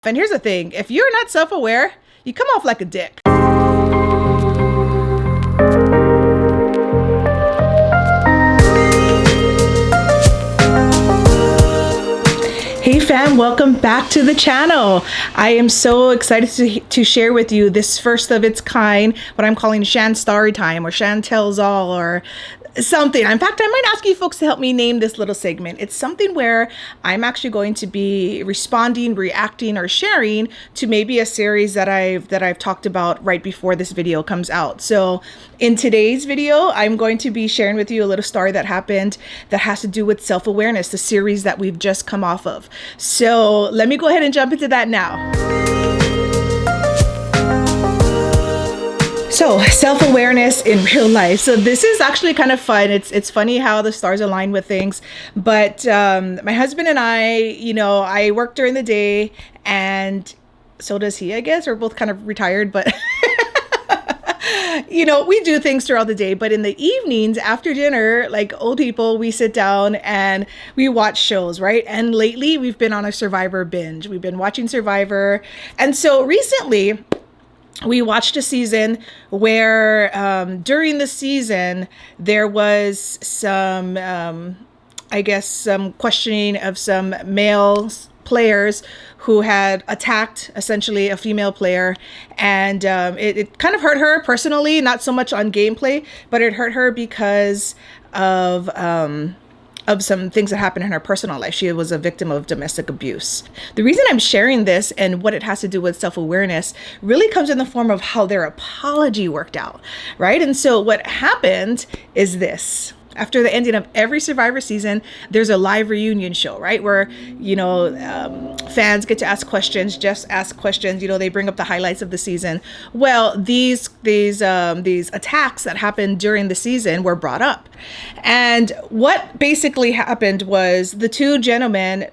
And here's the thing, if you're not self-aware, you come off like a dick. Hey fam, welcome back to the channel. I am so excited to share with you this first of its kind, what I'm calling Shan Storytime or Shan Tells All or something. In fact, I might ask you folks to help me name this little segment. It's something where I'm actually going to be responding, reacting, or sharing to maybe a series that I've talked about right before this video comes out. So in today's video, I'm going to be sharing with you a little story that happened that has to do with self-awareness, the series that we've just come off of. So let me go ahead and jump into that now. So self-awareness in real life. So this is actually kind of fun. It's funny how the stars align with things. But my husband and I work during the day, and so does he, I guess. We're both kind of retired, but we do things throughout the day. But in the evenings after dinner, like old people, we sit down and we watch shows, right? And lately we've been on a Survivor binge. We've been watching Survivor. And so recently, we watched a season where during the season, there was some, some questioning of some male players who had attacked essentially a female player. And it kind of hurt her personally, not so much on gameplay, but it hurt her because of some things that happened in her personal life. She was a victim of domestic abuse. The reason I'm sharing this and what it has to do with self-awareness really comes in the form of how their apology worked out, right? And so what happened is this. After the ending of every Survivor season, there's a live reunion show, right? Where, fans get to ask questions, just ask questions. They bring up the highlights of the season. Well, these attacks that happened during the season were brought up. And what basically happened was the two gentlemen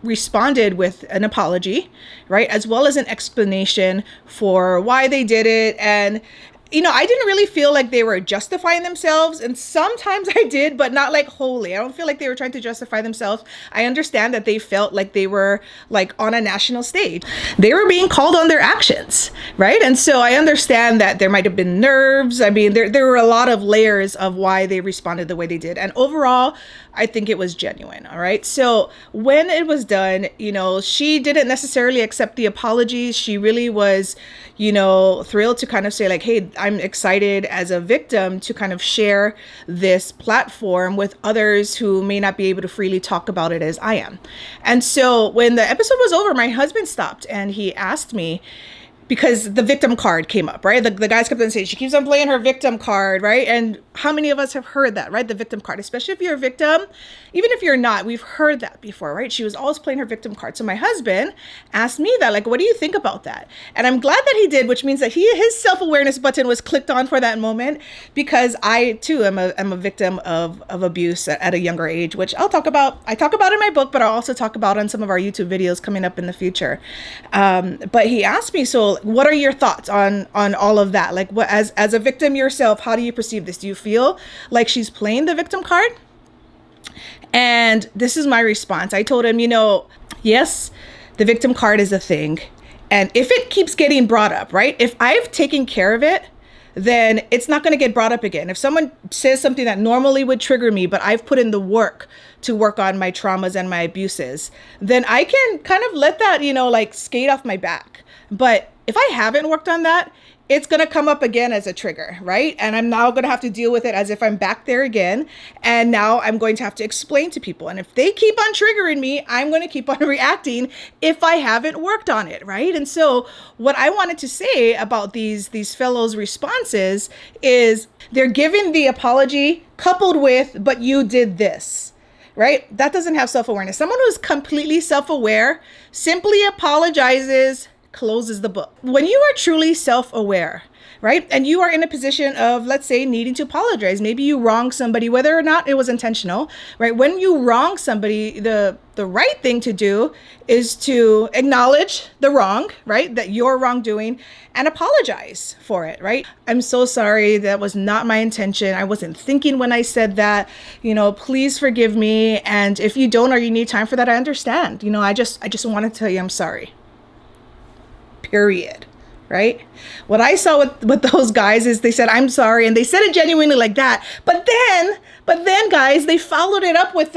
responded with an apology, right? As well as an explanation for why they did it. And I didn't really feel like they were justifying themselves. And sometimes I did, but not like wholly. I don't feel like they were trying to justify themselves. I understand that they felt like they were like on a national stage. They were being called on their actions, right? And so I understand that there might have been nerves. I mean, there were a lot of layers of why they responded the way they did. And overall, I think it was genuine. All right. So when it was done, she didn't necessarily accept the apologies. She really was, thrilled to kind of say like, hey, I'm excited as a victim to kind of share this platform with others who may not be able to freely talk about it as I am. And so when the episode was over, my husband stopped and he asked me, because the victim card came up, right? The guys kept on saying, she keeps on playing her victim card, right? And how many of us have heard that, right? The victim card, especially if you're a victim, even if you're not, we've heard that before, right? She was always playing her victim card. So my husband asked me that, like, what do you think about that? And I'm glad that he did, which means that his self-awareness button was clicked on for that moment, because I too am a victim of abuse at a younger age, which I talk about in my book, but I'll also talk about on some of our YouTube videos coming up in the future. But he asked me, so what are your thoughts on all of that? Like, what as a victim yourself, how do you perceive this? Do you feel like she's playing the victim card? And this is my response. I told him, yes, the victim card is a thing. And if it keeps getting brought up, right? If I've taken care of it, then it's not going to get brought up again. If someone says something that normally would trigger me, but I've put in the work to work on my traumas and my abuses, then I can kind of let that, skate off my back. But if I haven't worked on that, it's going to come up again as a trigger, right? And I'm now going to have to deal with it as if I'm back there again. And now I'm going to have to explain to people. And if they keep on triggering me, I'm going to keep on reacting if I haven't worked on it, right? And so what I wanted to say about these fellows' responses is they're giving the apology coupled with, but you did this. Right? That doesn't have self-awareness. Someone who's completely self-aware simply apologizes, closes the book. When you are truly self-aware, right? And you are in a position of, let's say, needing to apologize. Maybe you wronged somebody, whether or not it was intentional, right? When you wrong somebody, the right thing to do is to acknowledge the wrong, right? That you're wrongdoing, and apologize for it, right? I'm so sorry. That was not my intention. I wasn't thinking when I said that. Please forgive me. And if you don't, or you need time for that, I understand. I just wanted to tell you I'm sorry. period. Right? What I saw with those guys is they said, I'm sorry. And they said it genuinely like that. But then guys, they followed it up with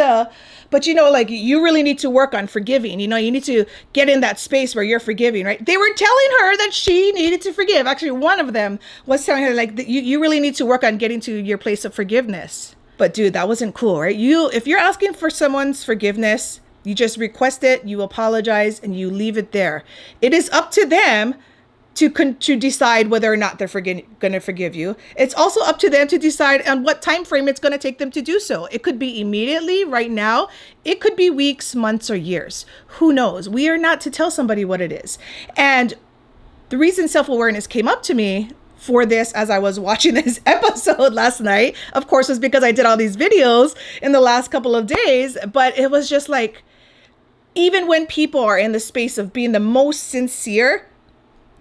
but like you really need to work on forgiving. You need to get in that space where you're forgiving, right? They were telling her that she needed to forgive. Actually, one of them was telling her like, you really need to work on getting to your place of forgiveness. But dude, that wasn't cool, right? If you're asking for someone's forgiveness, you just request it, you apologize, and you leave it there. It is up to them to decide whether or not they're going to forgive you. It's also up to them to decide on what time frame it's going to take them to do so. It could be immediately, right now. It could be weeks, months, or years. Who knows? We are not to tell somebody what it is. And the reason self-awareness came up to me for this as I was watching this episode last night, of course, was because I did all these videos in the last couple of days. But it was just like, even when people are in the space of being the most sincere,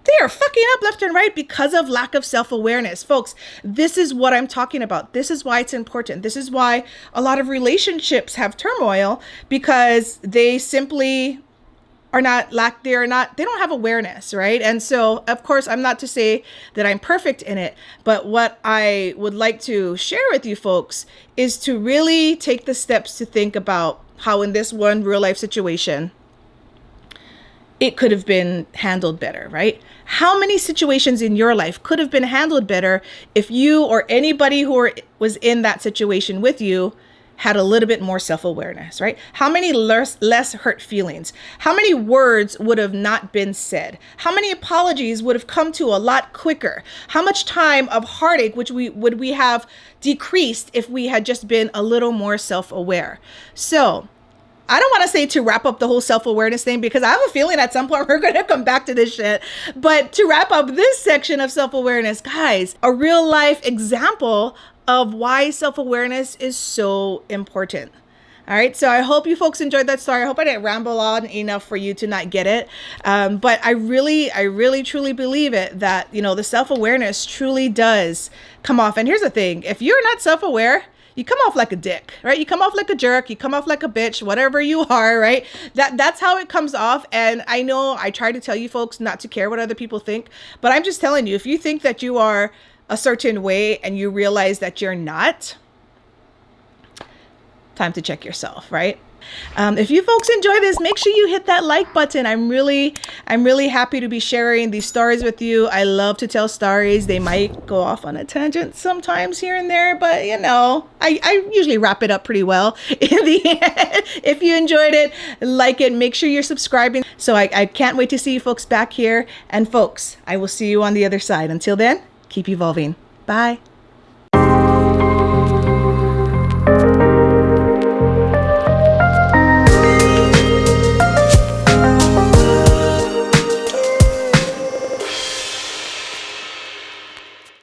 they are fucking up left and right because of lack of self-awareness. Folks, this is what I'm talking about. This is why it's important. This is why a lot of relationships have turmoil, because they simply they don't have awareness, right? And so, of course, I'm not to say that I'm perfect in it, but what I would like to share with you folks is to really take the steps to think about how in this one real life situation, it could have been handled better, right? How many situations in your life could have been handled better if you or anybody who was in that situation with you had a little bit more self-awareness, right? How many less hurt feelings? How many words would have not been said? How many apologies would have come to a lot quicker? How much time of heartache would we have decreased if we had just been a little more self-aware? So I don't want to say to wrap up the whole self-awareness thing, because I have a feeling at some point we're going to come back to this shit. But to wrap up this section of self-awareness, guys, a real life example of why self-awareness is so important. All right. So I hope you folks enjoyed that story. I hope I didn't ramble on enough for you to not get it. But I really, truly believe it that, the self-awareness truly does come off. And here's the thing. If you're not self-aware, you come off like a dick, right? You come off like a jerk. You come off like a bitch, whatever you are, right? That's how it comes off. And I know I try to tell you folks not to care what other people think, but I'm just telling you, if you think that you are a certain way and you realize that you're not, time to check yourself, right? If you folks enjoy this, make sure you hit that like button. I'm really happy to be sharing these stories with you. I love to tell stories. They might go off on a tangent sometimes here and there, but I usually wrap it up pretty well in the end. If you enjoyed it, like it, make sure you're subscribing. So I can't wait to see you folks back here. And folks, I will see you on the other side. Until then, keep evolving. Bye.